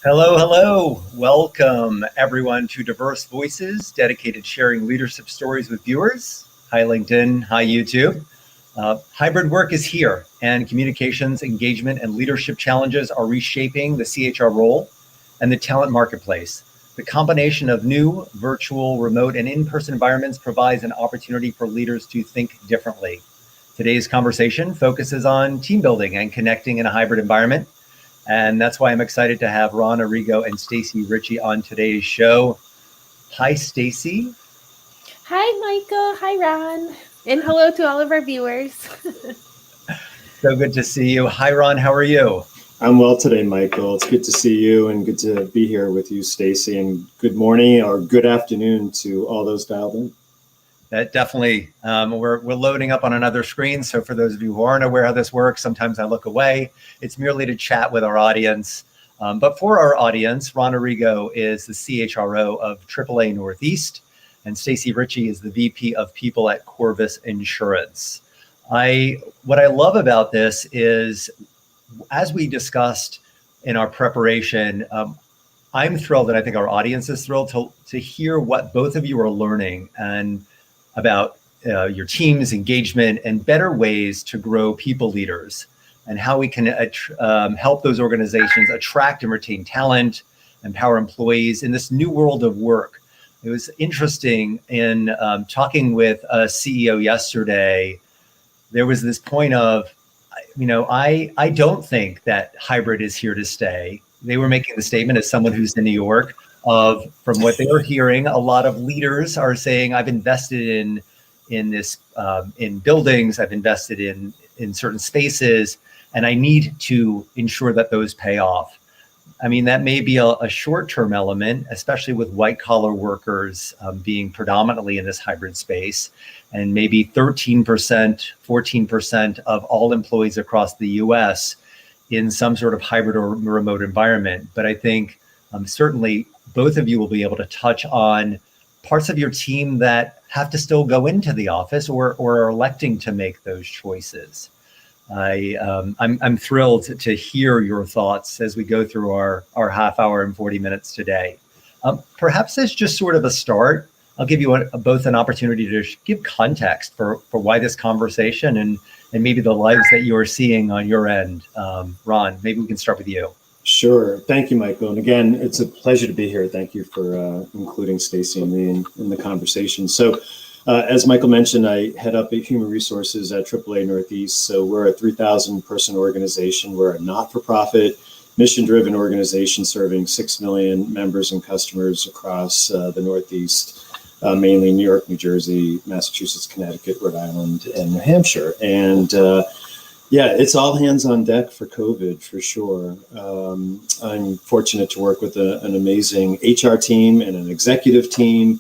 Hello, hello. Welcome, everyone, to Diverse Voices, dedicated sharing leadership stories with viewers. Hi, LinkedIn. Hi, YouTube. Hybrid work is here, and communications, engagement, and leadership challenges are reshaping the CHR role and the talent marketplace. The combination of new, virtual, remote, and in-person environments provides an opportunity for leaders to think differently. Today's conversation focuses on team building and connecting in a hybrid environment. And that's why I'm excited to have Ron Arigo and Stacey Richey on today's show. Hi, Stacey. Hi, Michael. Hi, Ron. And hello to all of our viewers. So good to see you. Hi, Ron. How are you? I'm well today, Michael. It's good to see you and good to be here with you, Stacey. And good morning or good afternoon to all those dialed in. That definitely, we're loading up on another screen. So for those of you who aren't aware how this works, sometimes I look away. It's merely to chat with our audience. But for our audience, Ron Arigo is the CHRO of AAA Northeast, and Stacey Richey is the VP of People at Corvus Insurance. What I love about this is, as we discussed in our preparation, I'm thrilled, and I think our audience is thrilled to hear what both of you are learning and about your team's engagement and better ways to grow people leaders and how we can help those organizations attract and retain talent, empower employees in this new world of work. It was interesting in talking with a CEO yesterday. There was this point of, I don't think that hybrid is here to stay. They were making the statement as someone who's in New York from what they were hearing, a lot of leaders are saying, I've invested in this, in buildings, I've invested in certain spaces, and I need to ensure that those pay off. I mean, that may be a short-term element, especially with white-collar workers being predominantly in this hybrid space, and maybe 13%, 14% of all employees across the US in some sort of hybrid or remote environment. But I think certainly both of you will be able to touch on parts of your team that have to still go into the office or are electing to make those choices. I'm thrilled to hear your thoughts as we go through our half hour and 40 minutes today. Perhaps as just sort of a start, I'll give you both an opportunity to give context for why this conversation and maybe the lives that you are seeing on your end. Ron, maybe we can start with you. Sure. Thank you, Michael. And again, it's a pleasure to be here. Thank you for including Stacey and me in the conversation. So as Michael mentioned, I head up human resources at AAA Northeast. So we're a 3,000 person organization. We're a not-for-profit, mission-driven organization serving 6 million members and customers across the Northeast, mainly New York, New Jersey, Massachusetts, Connecticut, Rhode Island, and New Hampshire. And yeah, it's all hands on deck for COVID, for sure. I'm fortunate to work with an amazing HR team and an executive team.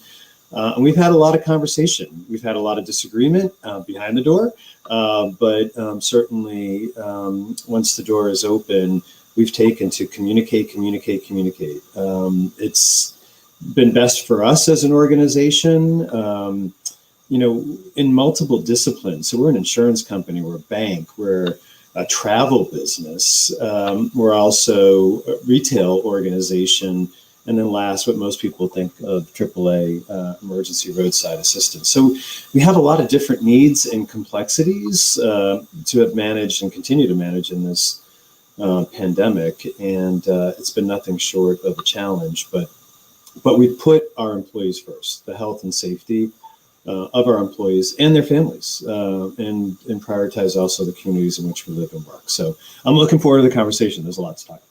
And we've had a lot of conversation. We've had a lot of disagreement behind the door. But certainly, once the door is open, we've taken to communicate. It's been best for us as an organization. In multiple disciplines. So we're an insurance company, we're a bank, we're a travel business, we're also a retail organization, and then last, what most people think of, AAA, emergency roadside assistance. So we have a lot of different needs and complexities to have managed and continue to manage in this pandemic, and it's been nothing short of a challenge, but we put our employees first, the health and safety of our employees and their families, and prioritize also the communities in which we live and work. So I'm looking forward to the conversation. There's a lot to talk about.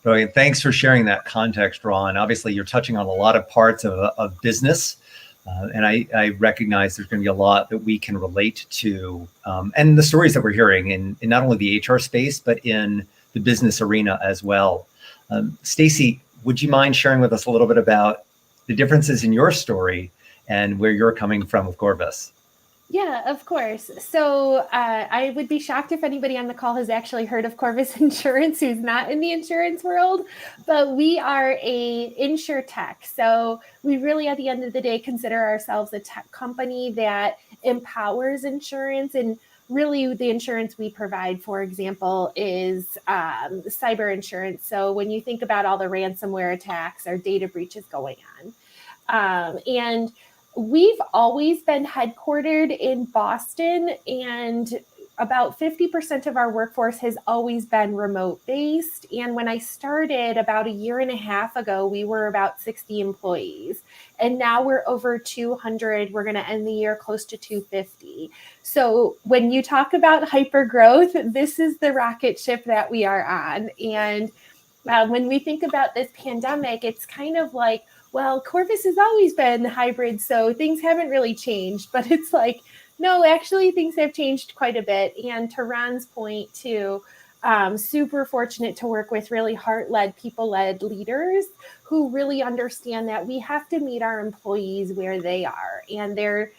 Brilliant. Thanks for sharing that context, Ron. Obviously, you're touching on a lot of parts of business, and I recognize there's going to be a lot that we can relate to, and the stories that we're hearing in not only the HR space, but in the business arena as well. Stacey, would you mind sharing with us a little bit about the differences in your story and where you're coming from with Corvus? Yeah, of course. So I would be shocked if anybody on the call has actually heard of Corvus Insurance who's not in the insurance world, but we are a insure tech. So we really, at the end of the day, consider ourselves a tech company that empowers insurance and really the insurance we provide, for example, is cyber insurance. So when you think about all the ransomware attacks or data breaches going on, and we've always been headquartered in Boston, and about 50% of our workforce has always been remote based. And when I started about a year and a half ago, we were about 60 employees. And now we're over 200. We're going to end the year close to 250. So when you talk about hyper growth, this is the rocket ship that we are on. And when we think about this pandemic, it's kind of like, well, Corvus has always been hybrid, so things haven't really changed. But it's like, no, actually, things have changed quite a bit. And to Ron's point, too, super fortunate to work with really heart-led, people-led leaders who really understand that we have to meet our employees where they are and their,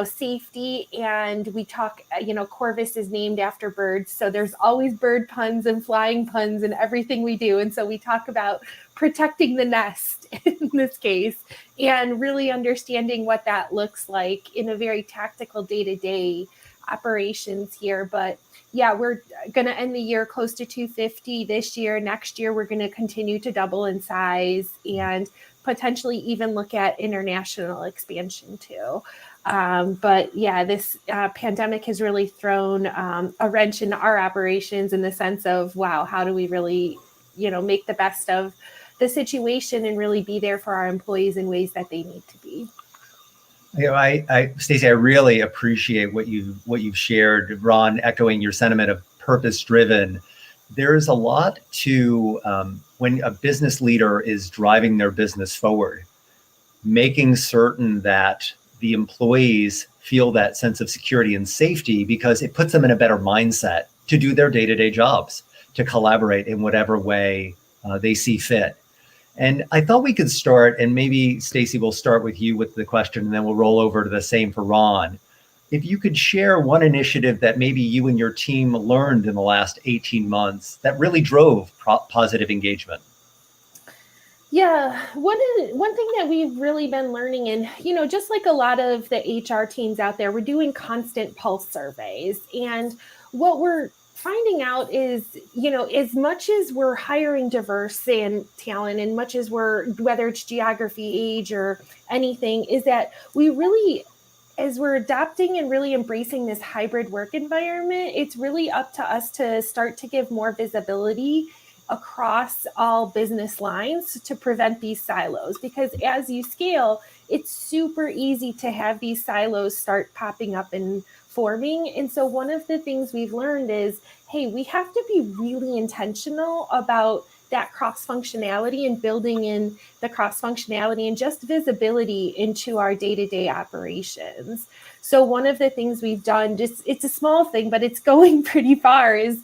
safety. And we talk, Corvus is named after birds. So there's always bird puns and flying puns in everything we do. And so we talk about protecting the nest in this case and really understanding what that looks like in a very tactical day-to-day operations here. But yeah, we're going to end the year close to 250 this year. Next year, we're going to continue to double in size and potentially even look at international expansion too. But yeah, this pandemic has really thrown a wrench in our operations in the sense of, wow, how do we really, make the best of the situation and really be there for our employees in ways that they need to be. Stacey, I really appreciate what you've shared. Ron, echoing your sentiment of purpose-driven. There's a lot to when a business leader is driving their business forward, making certain that the employees feel that sense of security and safety because it puts them in a better mindset to do their day-to-day jobs, to collaborate in whatever way they see fit. And I thought we could start, and maybe Stacey, we'll start with you with the question, and then we'll roll over to the same for Ron. If you could share one initiative that maybe you and your team learned in the last 18 months that really drove positive engagement. Yeah, one thing that we've really been learning, and just like a lot of the HR teams out there, we're doing constant pulse surveys. And what we're finding out is, as much as we're hiring diverse and talent, and much as whether it's geography, age, or anything, is that we really, as we're adopting and really embracing this hybrid work environment, it's really up to us to start to give more visibility across all business lines to prevent these silos. Because as you scale, it's super easy to have these silos start popping up and forming. And so one of the things we've learned is, hey, we have to be really intentional about that cross-functionality and building in the cross-functionality and just visibility into our day-to-day operations. So one of the things we've done, it's a small thing, but it's going pretty far, is,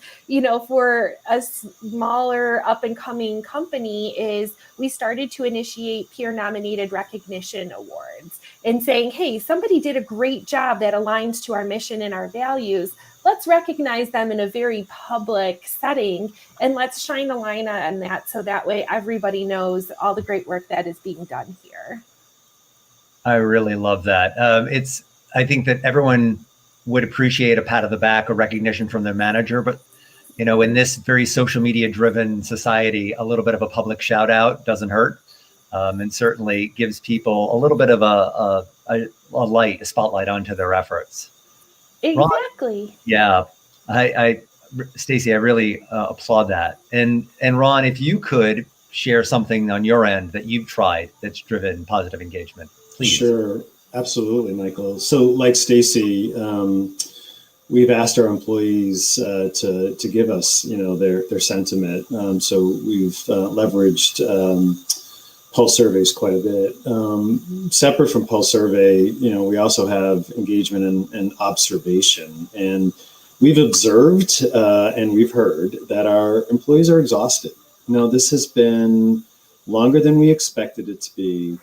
for a smaller up-and-coming company, is we started to initiate peer-nominated recognition awards and saying, hey, somebody did a great job that aligns to our mission and our values. Let's recognize them in a very public setting, and let's shine a light on that so that way everybody knows all the great work that is being done here. I really love that. I think that everyone would appreciate a pat on the back or recognition from their manager, but in this very social media driven society, a little bit of a public shout out doesn't hurt, and certainly gives people a little bit of a spotlight onto their efforts. Exactly. Ron, yeah, Stacey, I really applaud that. And Ron, if you could share something on your end that you've tried that's driven positive engagement, please. Sure, absolutely, Michael. So, like Stacey, we've asked our employees to give us, their sentiment. So we've leveraged pulse surveys quite a bit. Separate from pulse survey, we also have engagement and observation. And we've observed and we've heard that our employees are exhausted. This has been longer than we expected it to be.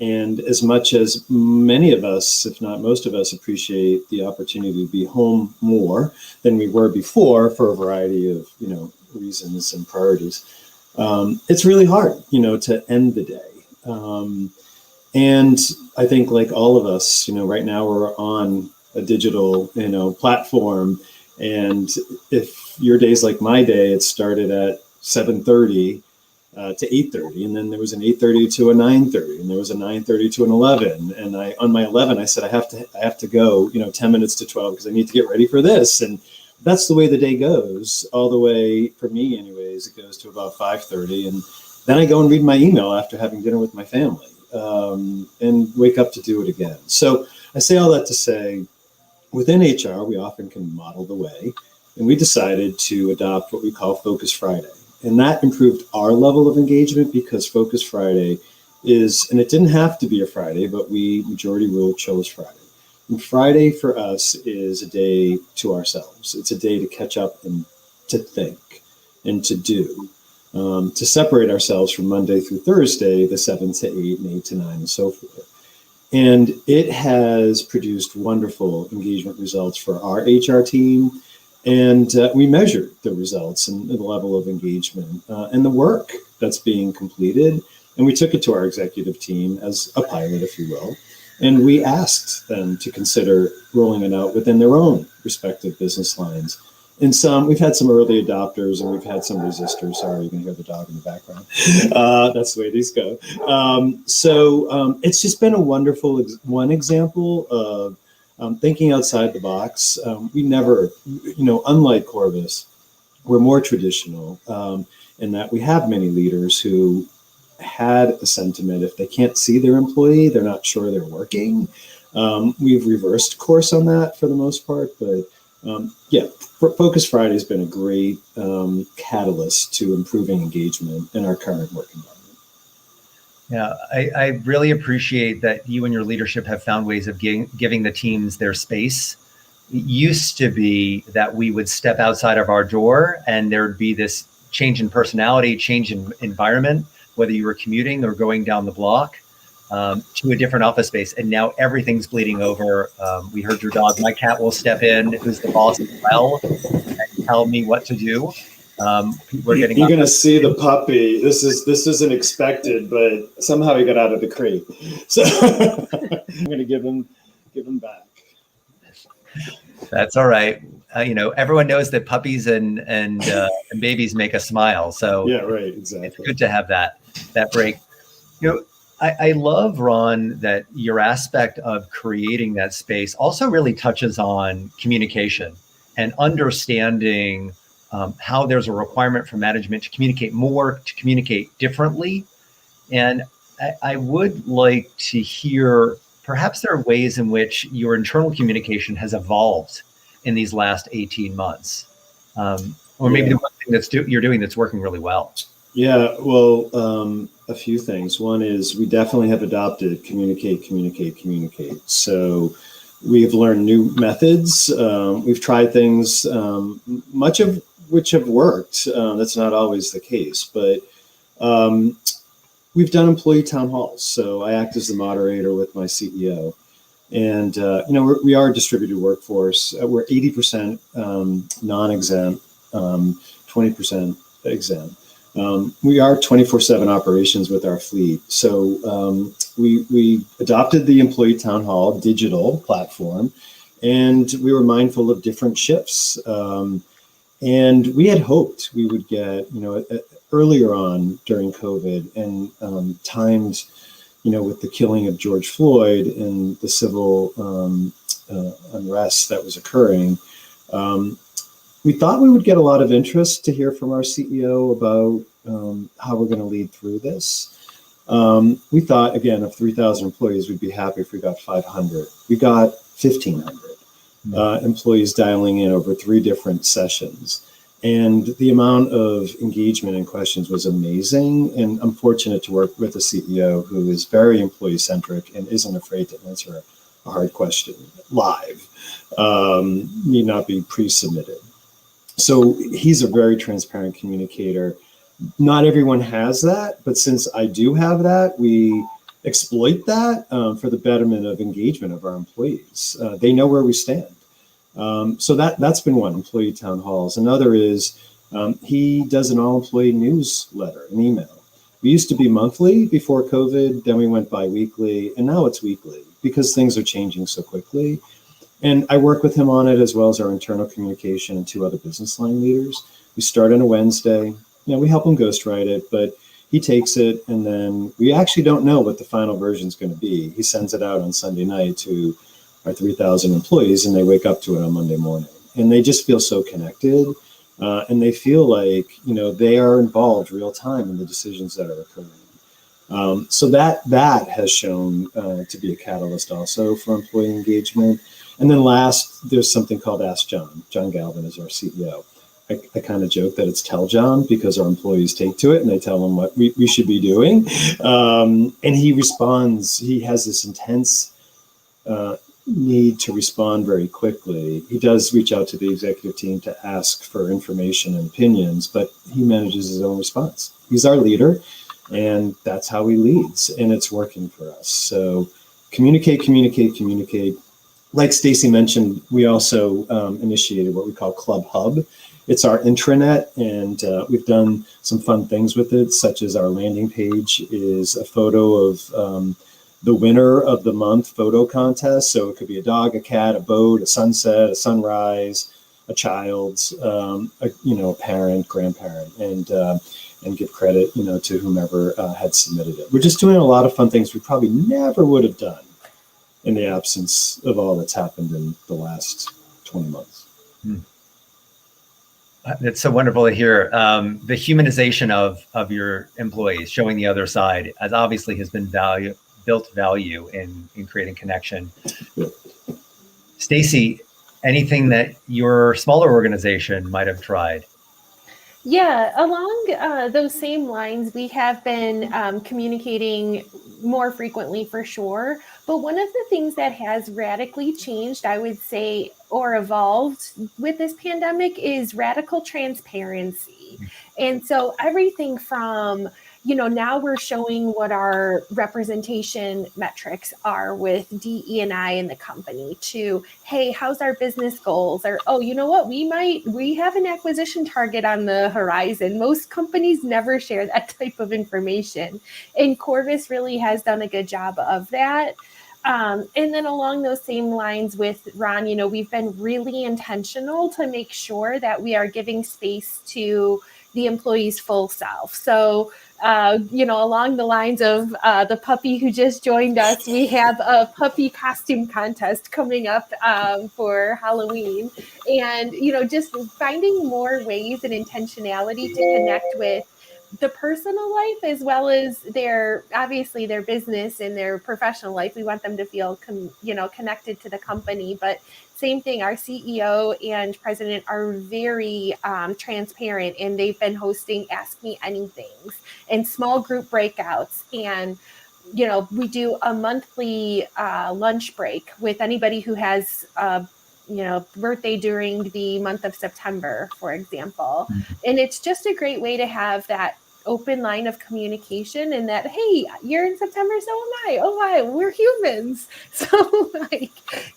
And as much as many of us, if not most of us, appreciate the opportunity to be home more than we were before for a variety of, reasons and priorities, it's really hard, to end the day. And I think, like all of us, right now we're on a digital, platform. And if your day's like my day, it started at 7:30 to 8:30, and then there was an 8:30 to a 9:30, and there was a 9:30 to an 11. And on my 11, I said I have to go, 10 minutes to 12 because I need to get ready for this. And that's the way the day goes, all the way, for me anyways, it goes to about 5:30, and then I go and read my email after having dinner with my family, and wake up to do it again. So I say all that to say, within HR, we often can model the way, and we decided to adopt what we call Focus Friday. And that improved our level of engagement because Focus Friday is, and it didn't have to be a Friday, but we majority rule chose Friday. And Friday for us is a day to ourselves. It's a day to catch up and to think and to do, to separate ourselves from Monday through Thursday, the 7 to 8 and 8 to 9 and so forth. And it has produced wonderful engagement results for our HR team. And we measured the results and the level of engagement and the work that's being completed. And we took it to our executive team as a pilot, if you will. And we asked them to consider rolling it out within their own respective business lines. And we've had some early adopters and we've had some resistors. Sorry, you can hear the dog in the background. That's the way these go. So it's just been a wonderful one example of thinking outside the box. We never, unlike Corvus, we're more traditional in that we have many leaders who had a sentiment, if they can't see their employee, they're not sure they're working. We've reversed course on that for the most part, but Focus Friday has been a great catalyst to improving engagement in our current work environment. Yeah, I really appreciate that you and your leadership have found ways of giving the teams their space. It used to be that we would step outside of our door and there'd be this change in personality, change in environment, whether you were commuting or going down the block to a different office space. And now everything's bleeding over. We heard your dog. My cat will step in, who's the boss as well, and tell me what to do. You're going to see the puppy. This isn't expected, but somehow he got out of the crate. So I'm going to give him back. That's all right. Everyone knows that puppies and babies make us smile. So yeah, right, exactly. It's good to have that break. I love, Ron, that your aspect of creating that space also really touches on communication and understanding how there's a requirement for management to communicate more, to communicate differently. And I would like to hear, perhaps there are ways in which your internal communication has evolved in these last 18 months. Or maybe the one thing you're doing that's working really well. Yeah, well, a few things. One is we definitely have adopted communicate. So we've learned new methods. We've tried things, much of which have worked. That's not always the case, but we've done employee town halls. So I act as the moderator with my CEO. And, we are a distributed workforce. We're 80% non-exempt, 20% exempt. We are 24/7 operations with our fleet. So we adopted the employee town hall digital platform, and we were mindful of different shifts. And we had hoped we would get, earlier on during COVID and timed, with the killing of George Floyd and the civil unrest that was occurring. We thought we would get a lot of interest to hear from our CEO about how we're going to lead through this. We thought, again, of 3,000 employees, we'd be happy if we got 500. We got 1,500 employees dialing in over 3 different sessions. And the amount of engagement and questions was amazing. And I'm fortunate to work with a CEO who is very employee-centric and isn't afraid to answer a hard question live, need not be pre-submitted. So he's a very transparent communicator. Not everyone has that, but since I do have that, we exploit that for the betterment of engagement of our employees. They know where we stand. So that's been one, employee town halls. Another is he does an all-employee newsletter, an email. We used to be monthly before COVID, then we went bi-weekly, and now it's weekly because things are changing so quickly. And I work with him on it, as well as our internal communication and 2 other business line leaders. We start on a Wednesday. We help him ghostwrite it, but he takes it, and then we actually don't know what the final version is going to be. He sends it out on Sunday night to our 3,000 employees, and they wake up to it on Monday morning. And they just feel so connected, and they feel like, they are involved real time in the decisions that are occurring. So that has shown to be a catalyst also for employee engagement. And then last, there's something called Ask John. John Galvin is our CEO. I kind of joke that it's Tell John, because our employees take to it and they tell him what we should be doing. And he responds. He has this intense need to respond very quickly. He does reach out to the executive team to ask for information and opinions, but he manages his own response. He's our leader, and that's how he leads, and it's working for us. So communicate. Like Stacey mentioned, we also initiated what we call Club Hub. It's our intranet, and we've done some fun things with it, such as our landing page is a photo of the winner of the month photo contest. So it could be a dog, a cat, a boat, a sunset, a sunrise, a child, a parent, grandparent, and give credit, to whomever had submitted it. We're just doing a lot of fun things we probably never would have done in the absence of all that's happened in the last 20 months. It's so wonderful to hear. The humanization of your employees, showing the other side, as obviously has been built value in creating connection. Yeah. Stacey, anything that your smaller organization might have tried? Yeah, along those same lines, we have been communicating more frequently for sure. But one of the things that has radically changed, I would say, or evolved with this pandemic is radical transparency. And so everything from, now we're showing what our representation metrics are with DE&I in the company to, hey, how's our business goals? Or, oh, you know what, we have an acquisition target on the horizon. Most companies never share that type of information. And Corvus really has done a good job of that. And then along those same lines with Ron, we've been really intentional to make sure that we are giving space to the employee's full self. So, along the lines of the puppy who just joined us, we have a puppy costume contest coming up for Halloween. And, just finding more ways and intentionality to connect with the personal life as well as their business and their professional life. We want them to feel, connected to the company. But same thing, our CEO and president are very transparent, and they've been hosting Ask Me Anythings and small group breakouts. And, we do a monthly lunch break with anybody who has birthday during the month of September, for example. Mm-hmm. And it's just a great way to have that open line of communication, and that, hey, you're in September, so am I. Oh, hi, we're humans. So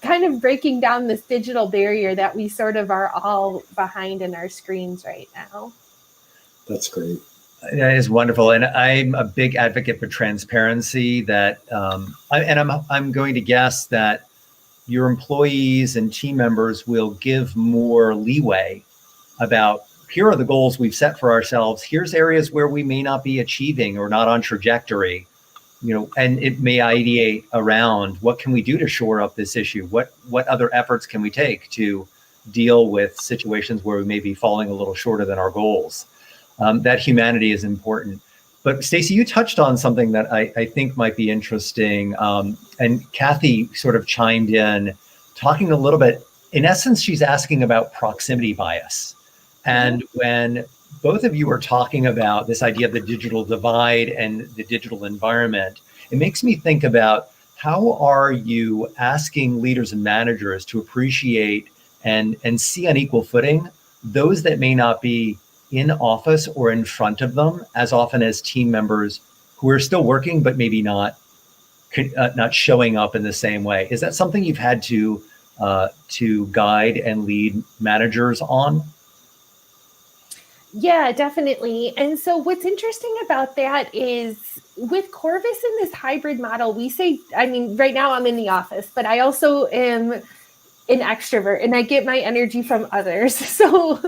kind of breaking down this digital barrier that we sort of are all behind in our screens right now. That's great. That is wonderful. And I'm a big advocate for transparency that, I'm going to guess that your employees and team members will give more leeway about, here are the goals we've set for ourselves. Here's areas where we may not be achieving or not on trajectory, and it may ideate around what can we do to shore up this issue? What other efforts can we take to deal with situations where we may be falling a little shorter than our goals? That humanity is important. But Stacey, you touched on something that I think might be interesting. And Kathy sort of chimed in, talking a little bit. In essence, she's asking about proximity bias. And when both of you are talking about this idea of the digital divide and the digital environment, it makes me think about, how are you asking leaders and managers to appreciate and see on equal footing those that may not be in office or in front of them as often as team members who are still working, but maybe not showing up in the same way? Is that something you've had to guide and lead managers on? Yeah, definitely. And so what's interesting about that is with Corvus in this hybrid model, we say, right now I'm in the office, but I also am an extrovert and I get my energy from others. So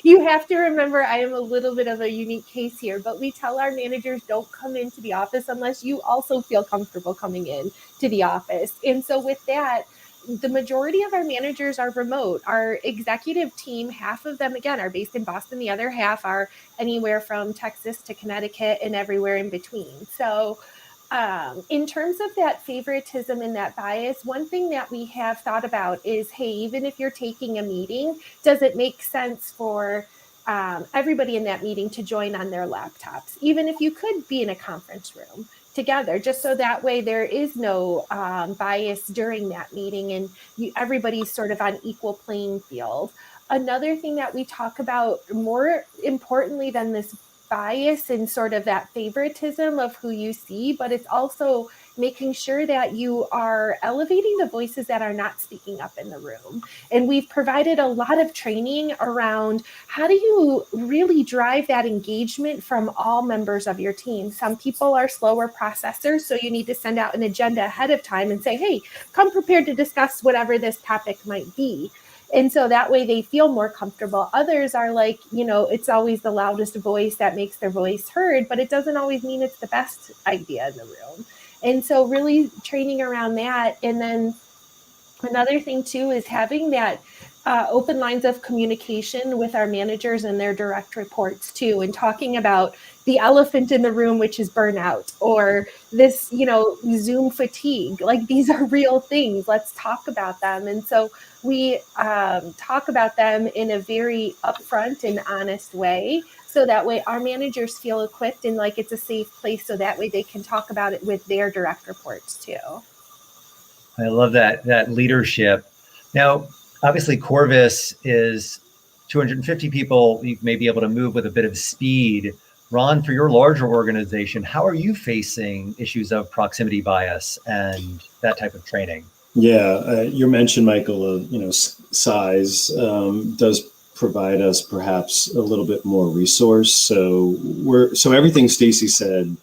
you have to remember I am a little bit of a unique case here, but we tell our managers don't come into the office unless you also feel comfortable coming in to the office. And so with that, the majority of our managers are remote. Our executive team, half of them, again, are based in Boston. The other half are anywhere from Texas to Connecticut and everywhere in between. So in terms of that favoritism and that bias, one thing that we have thought about is, hey, even if you're taking a meeting, does it make sense for everybody in that meeting to join on their laptops, even if you could be in a conference room together, just so that way there is no bias during that meeting and everybody's sort of on equal playing field. Another thing that we talk about more importantly than this bias and sort of that favoritism of who you see, but it's also making sure that you are elevating the voices that are not speaking up in the room. And we've provided a lot of training around how do you really drive that engagement from all members of your team. Some people are slower processors, so you need to send out an agenda ahead of time and say, hey, come prepared to discuss whatever this topic might be. And so that way they feel more comfortable. Others are like, it's always the loudest voice that makes their voice heard, but it doesn't always mean it's the best idea in the room. And so really training around that. And then another thing too is having that open lines of communication with our managers and their direct reports too, and talking about the elephant in the room, which is burnout, or this, Zoom fatigue. Like, these are real things. Let's talk about them. And so we talk about them in a very upfront and honest way. So that way our managers feel equipped and like it's a safe place. So that way they can talk about it with their direct reports too. I love that leadership. Now, obviously, Corvus is 250 people. You may be able to move with a bit of speed. Ron, for your larger organization, how are you facing issues of proximity bias and that type of training? Yeah, your mention, Michael, of size does provide us perhaps a little bit more resource. So everything Stacey said,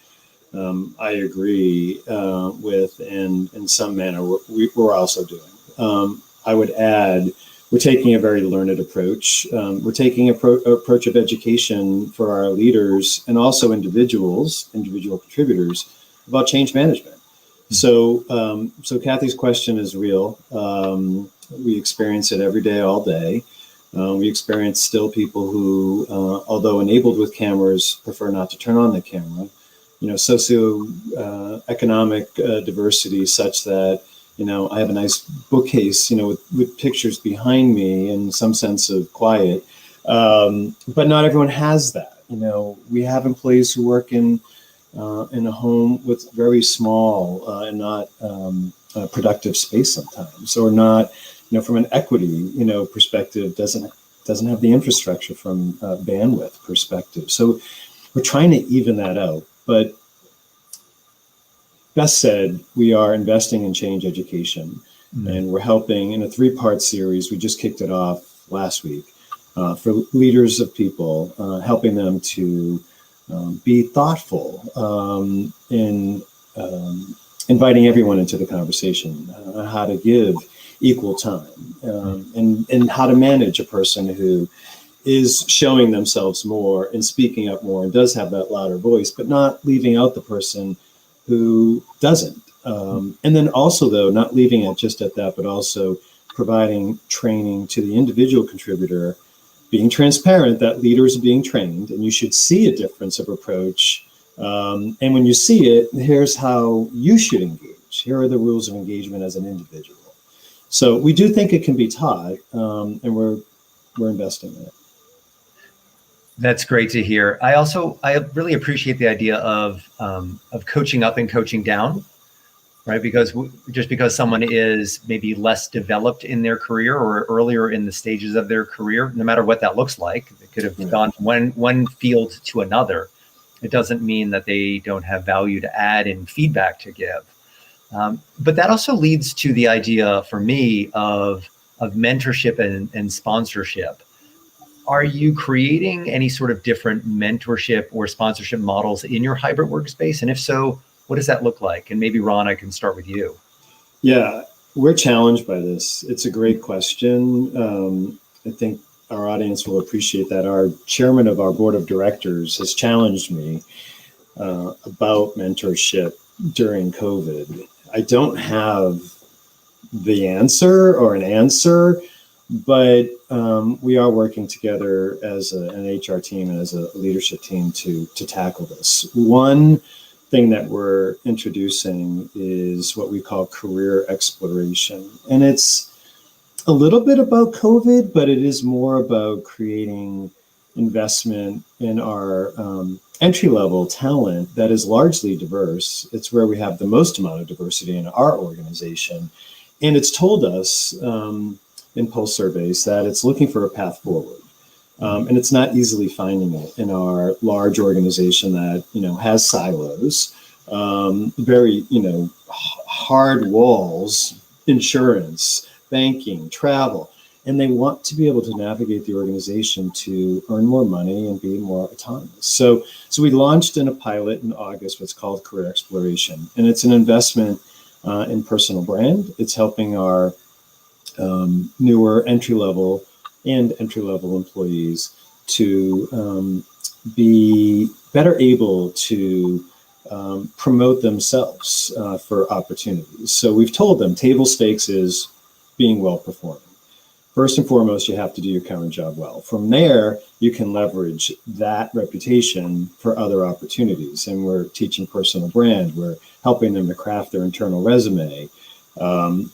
I agree with, and in some manner we're also doing. I would add, we're taking a very learned approach. We're taking an approach of education for our leaders and also individual contributors about change management. So Kathy's question is real. We experience it every day, all day. We experience still people who, although enabled with cameras, prefer not to turn on the camera. Socioeconomic diversity such that, I have a nice bookcase, with pictures behind me and some sense of quiet. But not everyone has that. We have employees who work in a home with very small and not productive space sometimes, or not, from an equity, perspective, doesn't have the infrastructure from bandwidth perspective. So we're trying to even that out. But best said, we are investing in change education, and we're helping in a 3-part series. We just kicked it off last week for leaders of people, helping them to be thoughtful in inviting everyone into the conversation, how to give equal time, and how to manage a person who is showing themselves more and speaking up more and does have that louder voice, but not leaving out the person who doesn't. And then also, though, not leaving it just at that, but also providing training to the individual contributor, being transparent that leaders are being trained, and you should see a difference of approach. And when you see it, here's how you should engage. Here are the rules of engagement as an individual. So we do think it can be taught, and we're investing in it. That's great to hear. I really appreciate the idea of coaching up and coaching down, right? Because just because someone is maybe less developed in their career or earlier in the stages of their career, no matter what that looks like, it could have gone from one field to another. It doesn't mean that they don't have value to add and feedback to give. But that also leads to the idea for me of mentorship and sponsorship. Are you creating any sort of different mentorship or sponsorship models in your hybrid workspace? And if so, what does that look like? And maybe Ron, I can start with you. Yeah, we're challenged by this. It's a great question. I think our audience will appreciate that. Our chairman of our board of directors has challenged me about mentorship during COVID. I don't have the answer or an answer, but we are working together as an HR team and as a leadership team to tackle this. One thing that we're introducing is what we call career exploration. And it's a little bit about COVID, but it is more about creating investment in our entry-level talent that is largely diverse. It's where we have the most amount of diversity in our organization. And it's told us in pulse surveys that it's looking for a path forward. And it's not easily finding it in our large organization that, has silos, very, hard walls, insurance, banking, travel, and they want to be able to navigate the organization to earn more money and be more autonomous. So we launched in a pilot in August, what's called Career Exploration, and it's an investment in personal brand. It's helping our newer entry-level employees to be better able to promote themselves for opportunities. So we've told them table stakes is being well performing. First and foremost, you have to do your current job well. From there, you can leverage that reputation for other opportunities. And we're teaching personal brand. We're helping them to craft their internal resume.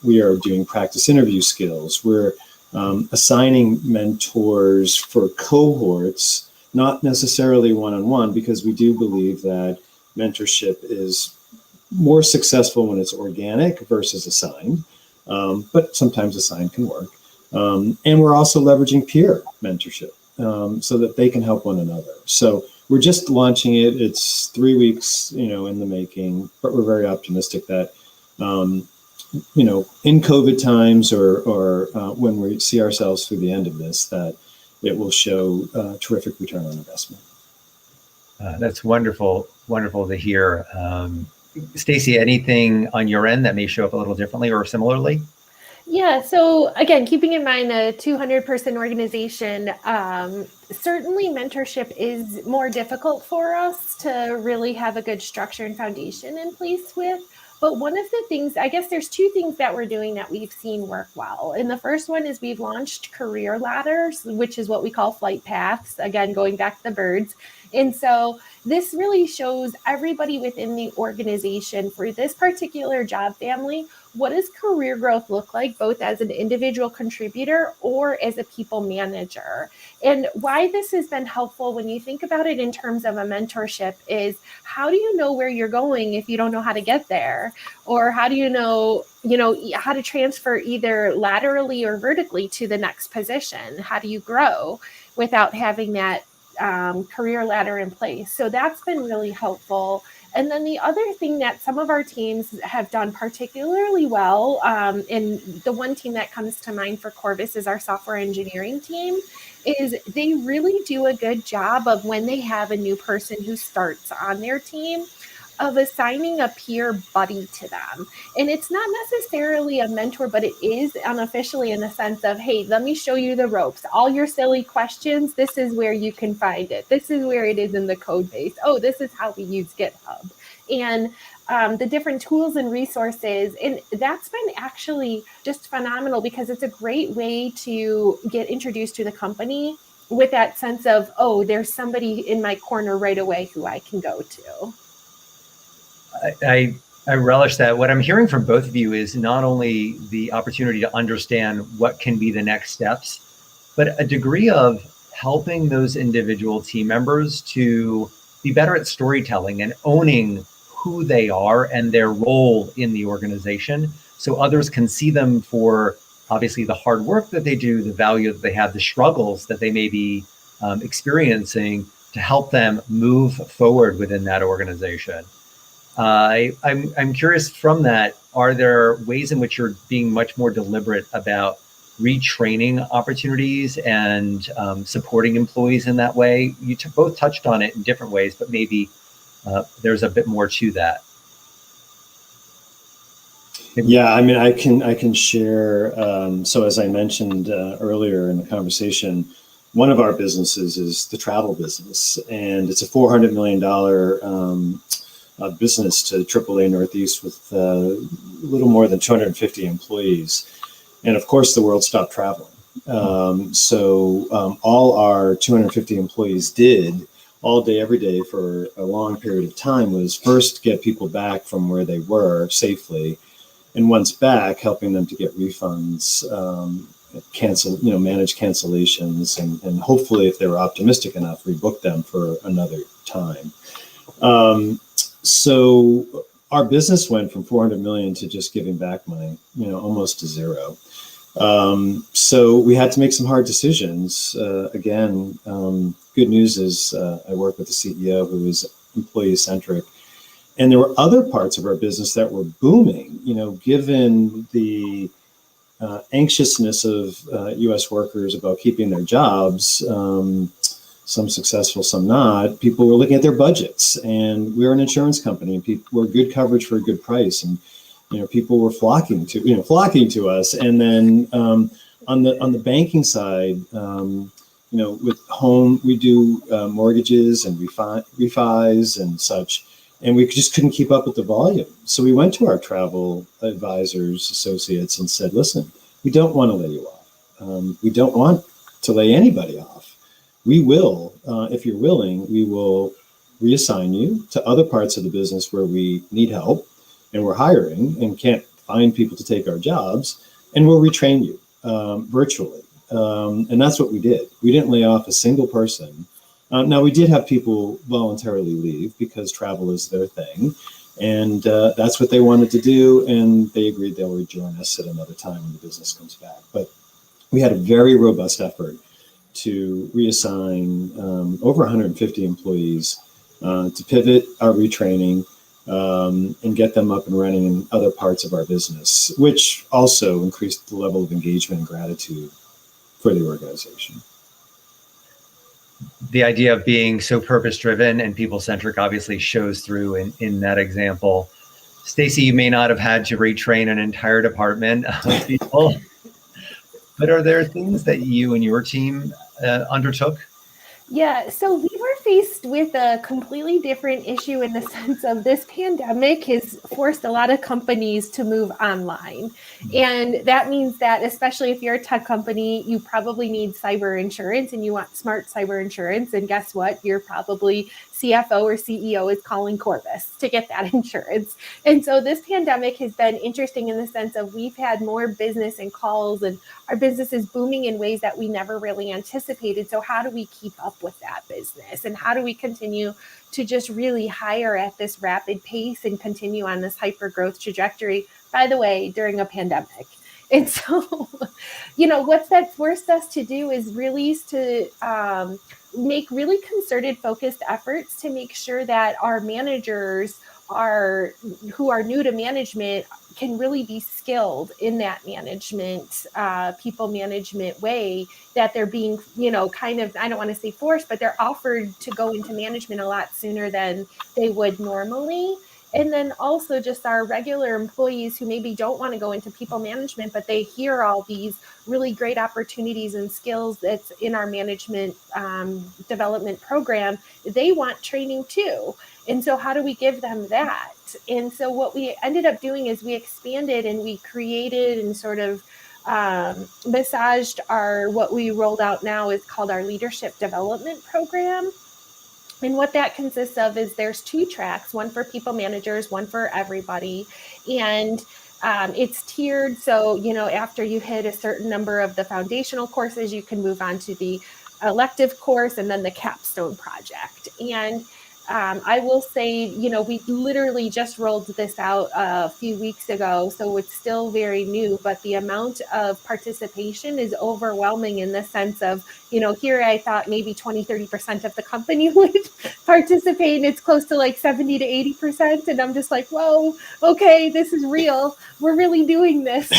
We are doing practice interview skills. We're assigning mentors for cohorts, not necessarily one-on-one, because we do believe that mentorship is more successful when it's organic versus assigned, but sometimes assigned can work. And we're also leveraging peer mentorship so that they can help one another. So we're just launching it. It's 3 weeks, in the making, but we're very optimistic that, in COVID times or when we see ourselves through the end of this, that it will show terrific return on investment. That's wonderful to hear. Stacey, anything on your end that may show up a little differently or similarly? Yeah, so again, keeping in mind a 200-person organization, certainly mentorship is more difficult for us to really have a good structure and foundation in place with. But one of the things, I guess there's two things that we're doing that we've seen work well. And the first one is we've launched career ladders, which is what we call flight paths, again, going back to the birds. And so this really shows everybody within the organization for this particular job family, what does career growth look like, both as an individual contributor or as a people manager? And why this has been helpful when you think about it in terms of a mentorship is, how do you know where you're going if you don't know how to get there? Or how do you know, how to transfer either laterally or vertically to the next position? How do you grow without having that career ladder in place? So that's been really helpful. And then the other thing that some of our teams have done particularly well, and the one team that comes to mind for Corvus is our software engineering team, is they really do a good job of when they have a new person who starts on their team, of assigning a peer buddy to them. And it's not necessarily a mentor, but it is unofficially in the sense of, hey, let me show you the ropes. All your silly questions, this is where you can find it. This is where it is in the code base. Oh, this is how we use GitHub. And the different tools and resources. And that's been actually just phenomenal because it's a great way to get introduced to the company with that sense of, oh, there's somebody in my corner right away who I can go to. I relish that. What I'm hearing from both of you is not only the opportunity to understand what can be the next steps, but a degree of helping those individual team members to be better at storytelling and owning who they are and their role in the organization, so others can see them for obviously the hard work that they do, the value that they have, the struggles that they may be experiencing, to help them move forward within that organization. I'm curious from that, are there ways in which you're being much more deliberate about retraining opportunities and supporting employees in that way? You both touched on it in different ways, but maybe there's a bit more to that. Yeah, I mean, I can share. So as I mentioned earlier in the conversation, one of our businesses is the travel business, and it's a $400 million business to AAA Northeast with a little more than 250 employees. And of course, the world stopped traveling. So all our 250 employees did all day, every day for a long period of time was first get people back from where they were safely. And once back, helping them to get refunds, manage cancellations, and hopefully, if they were optimistic enough, rebook them for another time. So our business went from 400 million to just giving back money, almost to zero. So we had to make some hard decisions. Again, good news is I work with a CEO who is employee centric. And there were other parts of our business that were booming, given the anxiousness of U.S. workers about keeping their jobs, some successful, some not. People were looking at their budgets, and we're an insurance company, and we're good coverage for a good price, and people were flocking to us. And then on the banking side, with home, we do mortgages and refis and such. And we just couldn't keep up with the volume. So we went to our travel advisors, associates, and said, listen, we don't want to lay you off. We don't want to lay anybody off. We will, if you're willing, we will reassign you to other parts of the business where we need help and we're hiring and can't find people to take our jobs, and we'll retrain you virtually. And that's what we did. We didn't lay off a single person. Now, we did have people voluntarily leave because travel is their thing, and that's what they wanted to do, and they agreed they'll rejoin us at another time when the business comes back. But we had a very robust effort to reassign over 150 employees to pivot our retraining and get them up and running in other parts of our business, which also increased the level of engagement and gratitude for the organization. The idea of being so purpose-driven and people-centric obviously shows through in that example. Stacey, you may not have had to retrain an entire department of people, but are there things that you and your team undertook? Yeah, so we were faced with a completely different issue in the sense of this pandemic has forced a lot of companies to move online. And that means that, especially if you're a tech company, you probably need cyber insurance and you want smart cyber insurance. And guess what? You're probably CFO or CEO is calling Corvus to get that insurance. And so this pandemic has been interesting in the sense of we've had more business and calls, and our business is booming in ways that we never really anticipated. So how do we keep up with that business? And how do we continue to just really hire at this rapid pace and continue on this hyper growth trajectory, by the way, during a pandemic? And so, what that forced us to do is really to make really concerted, focused efforts to make sure that our managers who are new to management can really be skilled in that management, people management way, that they're being, kind of, I don't want to say forced, but they're offered to go into management a lot sooner than they would normally. And then also just our regular employees who maybe don't want to go into people management, but they hear all these really great opportunities and skills that's in our management development program. They want training too. And so how do we give them that? And so what we ended up doing is we expanded and we created and sort of massaged what we rolled out now is called our leadership development program. And what that consists of is there's 2 tracks, one for people managers, one for everybody. And it's tiered. So, after you hit a certain number of the foundational courses, you can move on to the elective course and then the capstone project. And I will say, we literally just rolled this out a few weeks ago, so it's still very new, but the amount of participation is overwhelming in the sense of, here I thought maybe 20-30% of the company would participate, and it's close to like 70 to 80%. And I'm just like, whoa, okay, this is real. We're really doing this.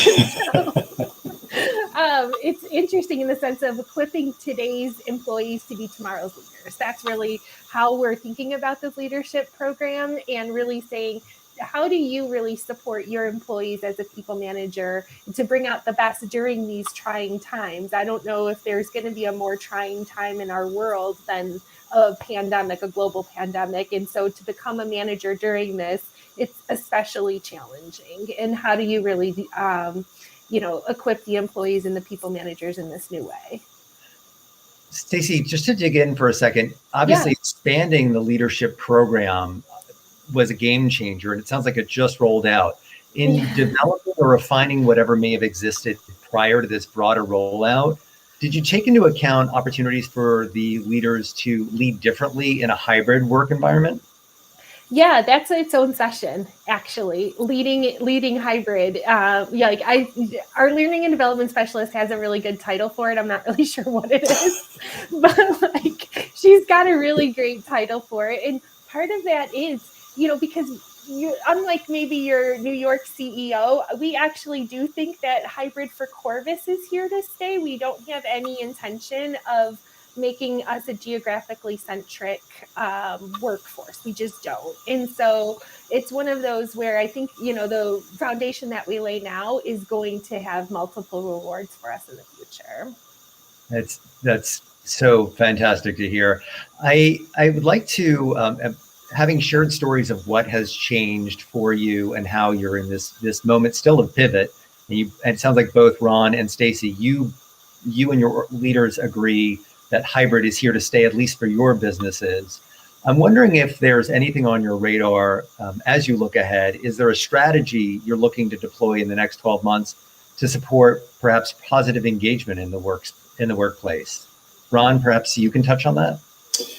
It's interesting in the sense of equipping today's employees to be tomorrow's leaders. That's really how we're thinking about this leadership program, and really saying how do you really support your employees as a people manager to bring out the best during these trying times? I don't know if there's going to be a more trying time in our world than a pandemic, a global pandemic. And so to become a manager during this, it's especially challenging. And how do you really, equip the employees and the people managers in this new way? Stacey, just to dig in for a second, obviously expanding the leadership program was a game changer, and it sounds like it just rolled out. In developing or refining whatever may have existed prior to this broader rollout, did you take into account opportunities for the leaders to lead differently in a hybrid work environment? Yeah, that's its own session, actually. Leading hybrid. Our learning and development specialist has a really good title for it. I'm not really sure what it is, but she's got a really great title for it. And part of that is, because unlike maybe your New York CEO, we actually do think that hybrid for Corvus is here to stay. We don't have any intention of making us a geographically centric workforce. We just don't. And so it's one of those where I think, the foundation that we lay now is going to have multiple rewards for us in the future. That's so fantastic to hear. I would like to, having shared stories of what has changed for you and how you're in this moment still of pivot, and it sounds like both Ron and Stacey, you and your leaders agree that hybrid is here to stay, at least for your businesses. I'm wondering if there's anything on your radar as you look ahead. Is there a strategy you're looking to deploy in the next 12 months to support perhaps positive engagement in the workplace? Ron, perhaps you can touch on that.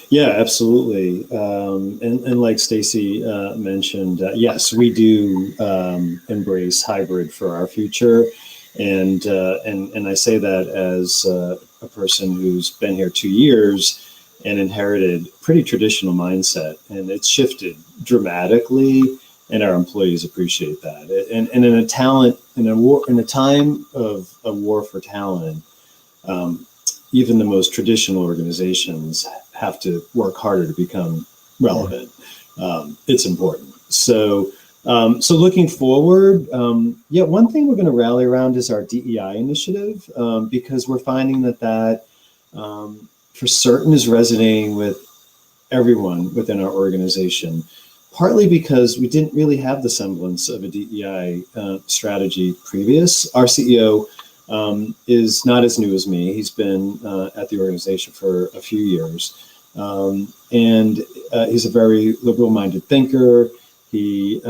Yeah, absolutely. And like Stacey mentioned, yes, we do embrace hybrid for our future. And I say that as a person who's been here 2 years and inherited pretty traditional mindset, and it's shifted dramatically, and our employees appreciate that. And in a time of a war for talent, even the most traditional organizations have to work harder to become relevant. It's important. So looking forward, one thing we're going to rally around is our DEI initiative, because we're finding that for certain is resonating with everyone within our organization, partly because we didn't really have the semblance of a DEI strategy previous. Our CEO is not as new as me. He's been at the organization for a few years, and he's a very liberal-minded thinker. He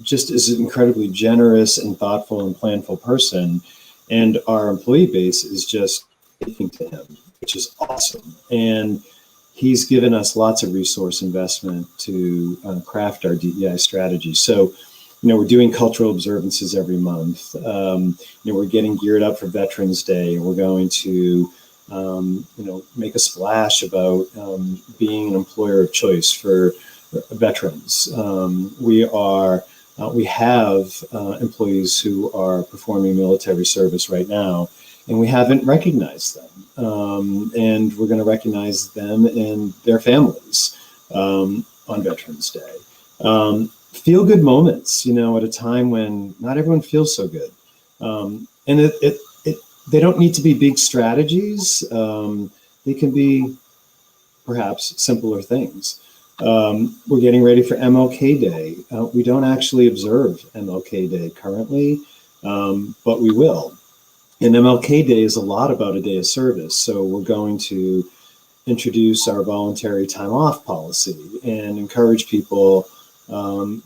just is an incredibly generous and thoughtful and planful person. And our employee base is just taking to him, which is awesome. And he's given us lots of resource investment to craft our DEI strategy. So, we're doing cultural observances every month. We're getting geared up for Veterans Day. We're going to, make a splash about being an employer of choice for veterans. We have employees who are performing military service right now, and we haven't recognized them. And we're going to recognize them and their families on Veterans Day. Feel good moments, at a time when not everyone feels so good. And they don't need to be big strategies. They can be perhaps simpler things. We're getting ready for MLK Day. We don't actually observe MLK Day currently, but we will. And MLK Day is a lot about a day of service. So we're going to introduce our voluntary time off policy and encourage people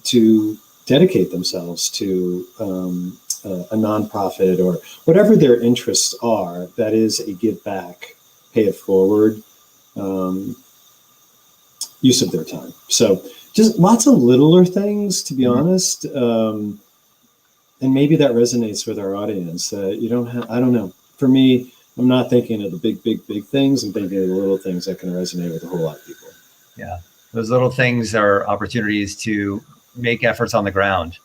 to dedicate themselves to a nonprofit or whatever their interests are. That is a give back, pay it forward use of their time. So just lots of littler things, to be honest. And maybe that resonates with our audience. I don't know. For me, I'm not thinking of the big things. I'm thinking of the little things that can resonate with a whole lot of people. Yeah, those little things are opportunities to make efforts on the ground.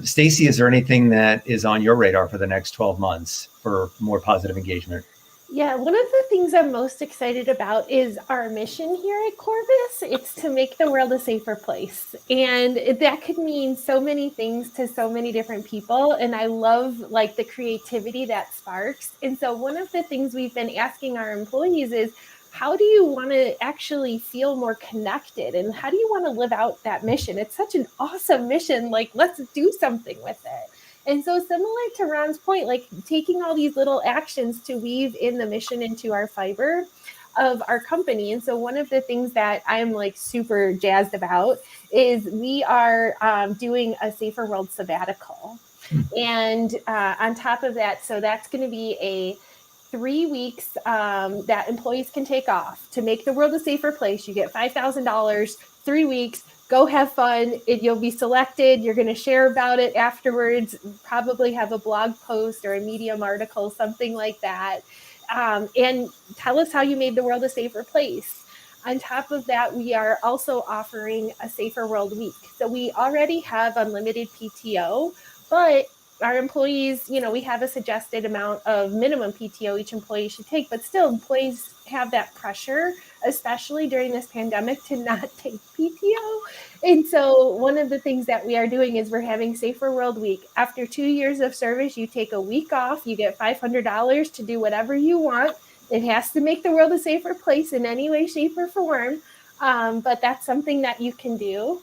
Stacey, is there anything that is on your radar for the next 12 months for more positive engagement? Yeah, one of the things I'm most excited about is our mission here at Corvus. It's to make the world a safer place. And that could mean so many things to so many different people. And I love like the creativity that sparks. And so one of the things we've been asking our employees is, how do you want to actually feel more connected? And how do you want to live out that mission? It's such an awesome mission. Like, let's do something with it. And so similar to Ron's point, like taking all these little actions to weave in the mission into our fiber of our company. And so one of the things that I'm like super jazzed about is we are doing a Safer World sabbatical. And on top of that, so that's going to be a 3 weeks that employees can take off to make the world a safer place. You get $5,000, 3 weeks. Go have fun. You'll be selected. You're going to share about it afterwards, probably have a blog post or a Medium article, something like that. And tell us how you made the world a safer place. On top of that, we are also offering a Safer World Week. So we already have unlimited PTO, but our employees, you know, we have a suggested amount of minimum PTO each employee should take, but still employees have that pressure, especially during this pandemic, to not take PTO. And so one of the things that we are doing is we're having Safer World Week. After 2 years of service, you take a week off, you get $500 to do whatever you want. It has to make the world a safer place in any way, shape, or form. But that's something that you can do.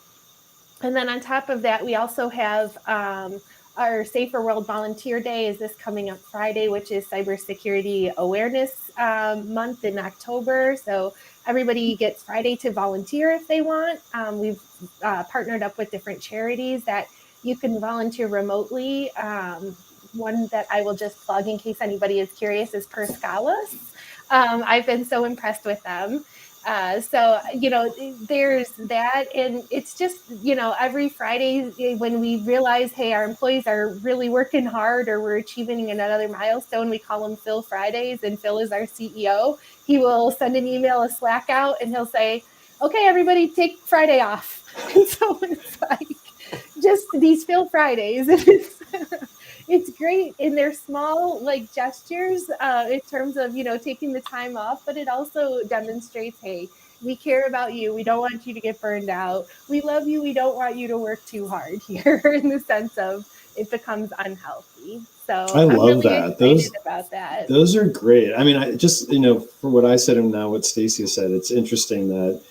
And then on top of that, we also have our Safer World Volunteer Day is this coming up Friday, which is Cybersecurity Awareness Month in October. So everybody gets Friday to volunteer if they want. We've partnered up with different charities that you can volunteer remotely. One that I will just plug in case anybody is curious is Per Scalas. I've been so impressed with them. So, you know, there's that. And it's just, you know, every Friday when we realize, hey, our employees are really working hard or we're achieving another milestone, we call them Phil Fridays. And Phil is our CEO. He will send an email, a Slack out, and he'll say, okay, everybody take Friday off. And so it's like just these Phil Fridays. It's great, and they're small like gestures in terms of, you know, taking the time off, but it also demonstrates, hey, we care about you. We don't want you to get burned out. We love you. We don't want you to work too hard here in the sense of it becomes unhealthy. So I love really that. About that. Those are great. I mean, I just, you know, for what I said and now what Stacey said, it's interesting that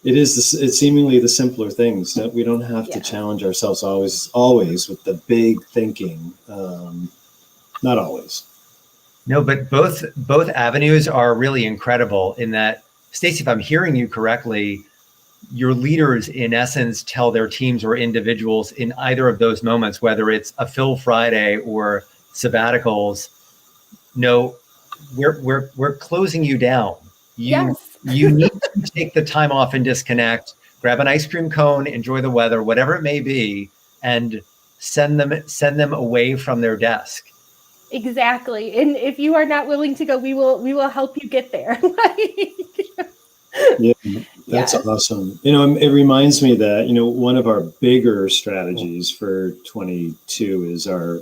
it's seemingly the simpler things that we don't have to challenge ourselves always with the big thinking. Not always. No, but both avenues are really incredible in that, Stacey, if I'm hearing you correctly, your leaders in essence tell their teams or individuals in either of those moments, whether it's a Phil Friday or sabbaticals, no, we're closing you down. You need to take the time off and disconnect, grab an ice cream cone, enjoy the weather, whatever it may be, and send them away from their desk. Exactly. And if you are not willing to go, we will help you get there. Yeah, that's awesome. You know, it reminds me that, you know, one of our bigger strategies for 22 is our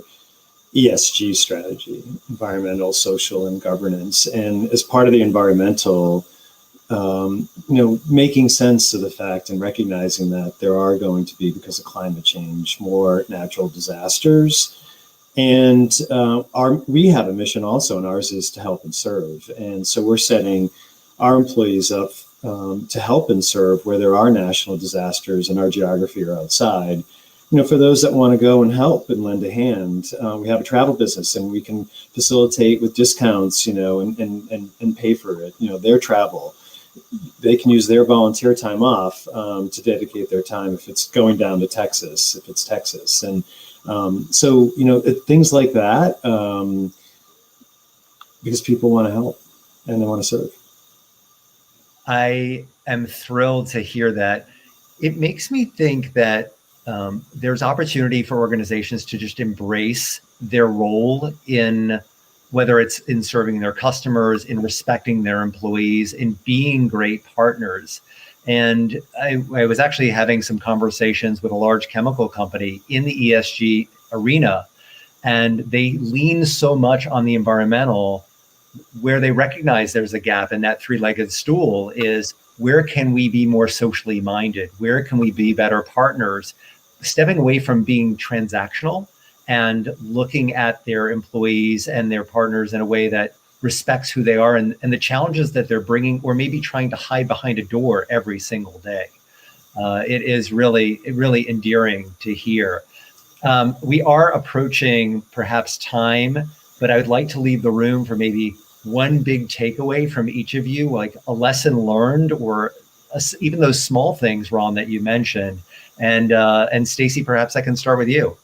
ESG strategy, environmental, social, and governance. And as part of the environmental, you know, making sense of the fact and recognizing that there are going to be, because of climate change, more natural disasters. And we have a mission also, and ours is to help and serve. And so we're setting our employees up to help and serve where there are national disasters in our geography or outside. You know, for those that want to go and help and lend a hand, we have a travel business and we can facilitate with discounts, you know, and pay for it, you know, their travel. They can use their volunteer time off to dedicate their time if it's going down to Texas, if it's Texas. And so, you know, things like that, because people want to help and they want to serve. I am thrilled to hear that. It makes me think that there's opportunity for organizations to just embrace their role in, whether it's in serving their customers, in respecting their employees, in being great partners. And I was actually having some conversations with a large chemical company in the ESG arena, and they lean so much on the environmental, where they recognize there's a gap in that three-legged stool is, where can we be more socially minded? Where can we be better partners? Stepping away from being transactional and looking at their employees and their partners in a way that respects who they are and the challenges that they're bringing, or maybe trying to hide behind a door every single day. It is really endearing to hear. We are approaching perhaps time, but I would like to leave the room for maybe one big takeaway from each of you, like a lesson learned, or even those small things, Ron, that you mentioned. And Stacey, perhaps I can start with you.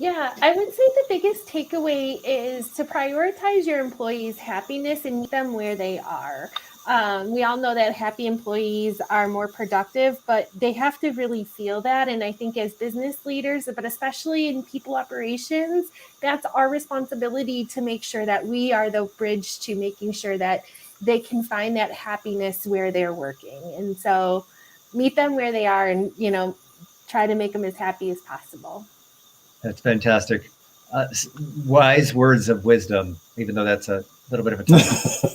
Yeah, I would say the biggest takeaway is to prioritize your employees' happiness and meet them where they are. We all know that happy employees are more productive, but they have to really feel that. And I think as business leaders, but especially in people operations, that's our responsibility to make sure that we are the bridge to making sure that they can find that happiness where they're working. And so meet them where they are and, try to make them as happy as possible. That's fantastic. Wise words of wisdom, even though that's a little bit of a tough.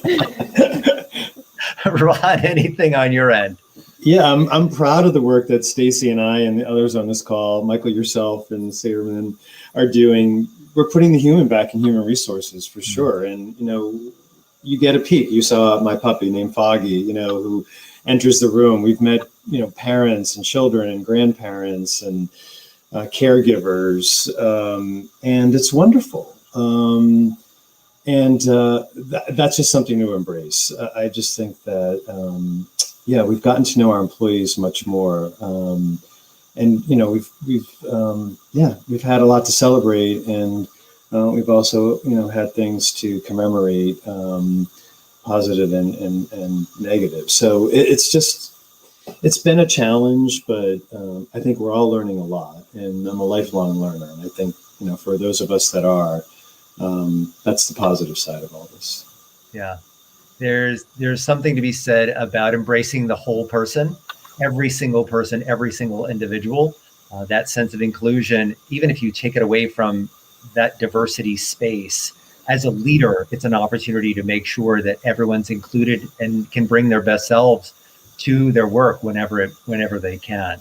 Ron, anything on your end? Yeah, I'm proud of the work that Stacey and I and the others on this call, Michael, yourself, and Saterman are doing. We're putting the human back in human resources for sure. And, you get a peek. You saw my puppy named Foggy, who enters the room. We've met, parents and children and grandparents and caregivers, and it's wonderful. That's just something to embrace. I just think that, we've gotten to know our employees much more. We've had a lot to celebrate, and we've also, had things to commemorate, positive and negative. So it's been a challenge, but I think we're all learning a lot, and I'm a lifelong learner. And I think, for those of us that are, that's the positive side of all this. Yeah. There's something to be said about embracing the whole person, every single individual, that sense of inclusion. Even if you take it away from that diversity space, as a leader, it's an opportunity to make sure that everyone's included and can bring their best selves to their work whenever they can.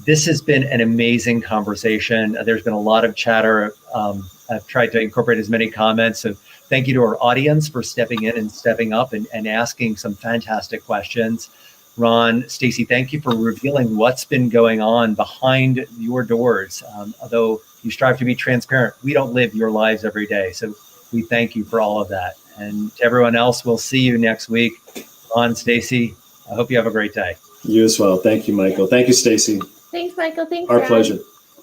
This has been an amazing conversation. There's been a lot of chatter. I've tried to incorporate as many comments. So thank you to our audience for stepping in and stepping up and asking some fantastic questions. Ron, Stacey, thank you for revealing what's been going on behind your doors. Although you strive to be transparent, we don't live your lives every day. So we thank you for all of that. And to everyone else, we'll see you next week. Ron, Stacey, I hope you have a great day. You as well. Thank you, Michael. Thank you, Stacey. Thanks, Michael. Thanks, Our Ron. pleasure.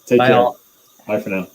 Take Bye care. all. Bye for now.